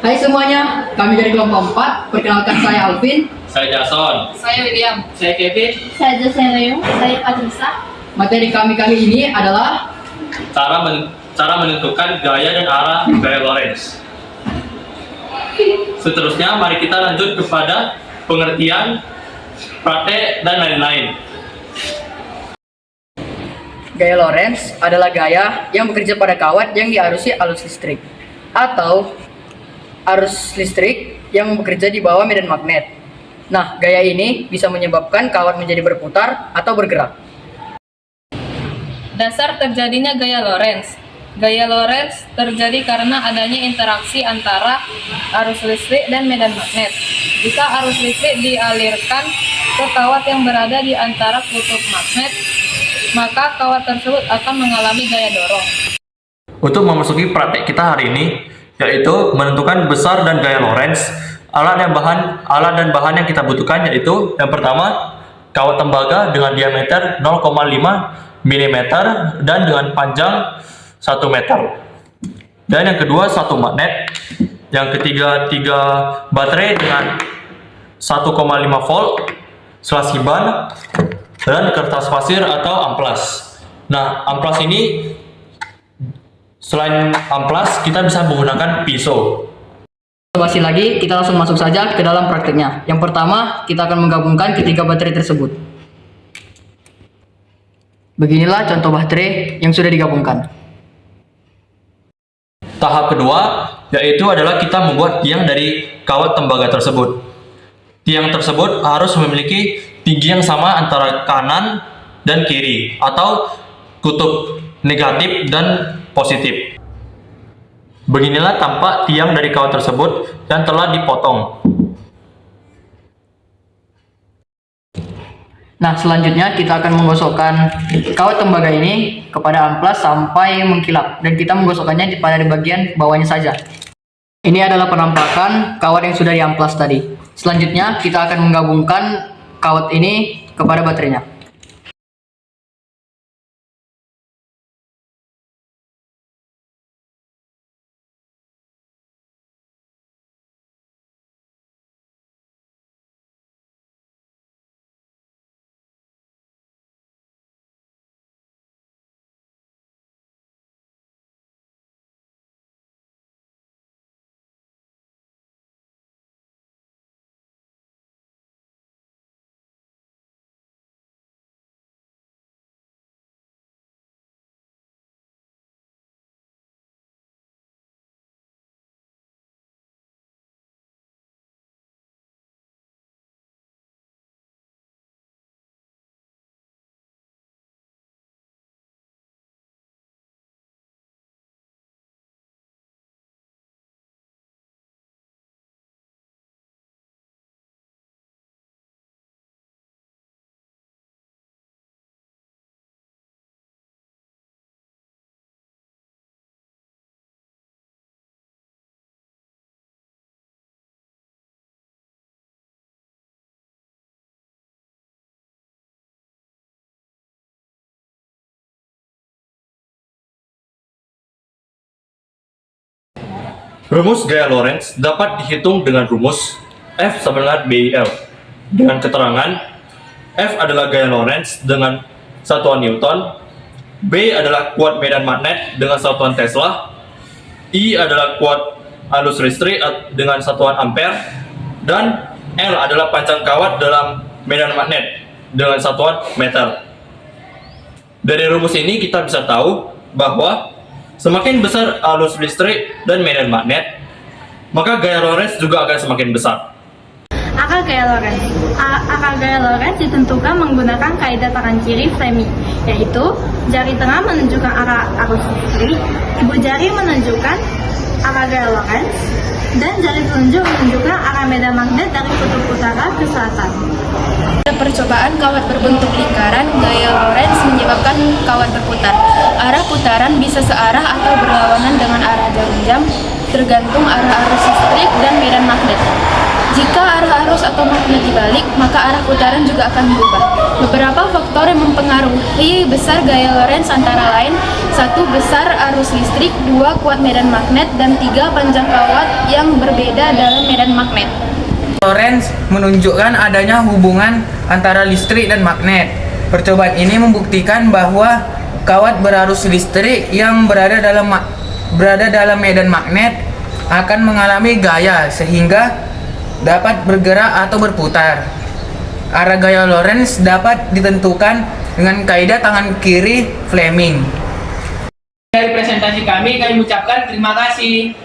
Hai semuanya, kami dari kelompok 4. Perkenalkan saya Alvin. Saya Jason. Saya William. Saya Kevin. Saya Joseleo, saya Adrisa. Materi kami kali ini adalah Cara menentukan gaya dan arah gaya Lorentz. Seterusnya, mari kita lanjut kepada pengertian, praktek, dan lain-lain. gaya Lorentz adalah gaya yang bekerja pada kawat yang diarusi arus listrik atau arus listrik yang bekerja di bawah medan magnet. Nah, gaya ini bisa menyebabkan kawat menjadi berputar atau bergerak. Dasar terjadinya gaya Lorentz. Gaya Lorentz terjadi karena adanya interaksi antara arus listrik dan medan magnet. Jika arus listrik dialirkan ke kawat yang berada di antara kutub magnet, maka kawat tersebut akan mengalami gaya dorong. Untuk memasuki praktek kita hari ini, yaitu menentukan besar dan gaya Lorentz, alat dan bahan yang kita butuhkan yaitu yang pertama, kawat tembaga dengan diameter 0,5 mm dan dengan panjang 1 meter. Dan yang kedua, satu magnet. Yang ketiga, 3 baterai dengan 1,5 volt, selasi ban, dan kertas pasir atau amplas. Nah, amplas ini selain amplas kita bisa menggunakan pisau. Basi lagi, kita langsung masuk saja ke dalam prakteknya. Yang pertama, kita akan menggabungkan ketiga baterai tersebut. Beginilah contoh baterai yang sudah digabungkan. Tahap kedua yaitu adalah kita membuat tiang dari kawat tembaga tersebut. Tiang tersebut harus memiliki tinggi yang sama antara kanan dan kiri atau kutub negatif dan positif. Beginilah tampak tiang dari kawat tersebut yang telah dipotong. Nah, selanjutnya kita akan menggosokkan kawat tembaga ini kepada amplas sampai mengkilap, dan kita menggosokkannya pada bagian bawahnya saja. Ini adalah penampakan kawat yang sudah diamplas tadi. Selanjutnya kita akan menggabungkan kawat ini kepada baterainya. Rumus gaya Lorentz dapat dihitung dengan rumus F sama dengan BIL dengan keterangan F adalah gaya Lorentz dengan satuan Newton, B adalah kuat medan magnet dengan satuan Tesla, I adalah kuat arus listrik dengan satuan ampere, dan L adalah panjang kawat dalam medan magnet dengan satuan meter. Dari rumus ini kita bisa tahu bahwa semakin besar arus listrik dan medan magnet, maka gaya Lorentz juga akan semakin besar. Akar gaya Lorentz ditentukan menggunakan kaidah tangan kiri Fleming, yaitu jari tengah menunjukkan arah arus listrik, ibu jari menunjukkan arah gaya Lorentz, dan jari telunjuk menunjukkan arah medan magnet dari kutub utara ke selatan. Pada percobaan kawat berbentuk lingkaran, gaya Lorentz menyebabkan kawat berputar. Arah putaran bisa searah atau berlawanan dengan arah jarum jam, tergantung arah arus listrik dan medan magnet. Jika arah arus atau magnet dibalik, maka arah putaran juga akan berubah. Beberapa faktor yang mempengaruhi besar gaya Lorentz antara lain: 1. Besar arus listrik, 2. Kuat medan magnet, dan 3. Panjang kawat yang berbeda dalam medan magnet. Lorentz menunjukkan adanya hubungan antara listrik dan magnet. Percobaan ini membuktikan bahwa kawat berarus listrik yang berada dalam medan magnet akan mengalami gaya sehingga dapat bergerak atau berputar. Arah gaya Lorentz dapat ditentukan dengan kaidah tangan kiri Fleming. Dari presentasi kami ucapkan terima kasih.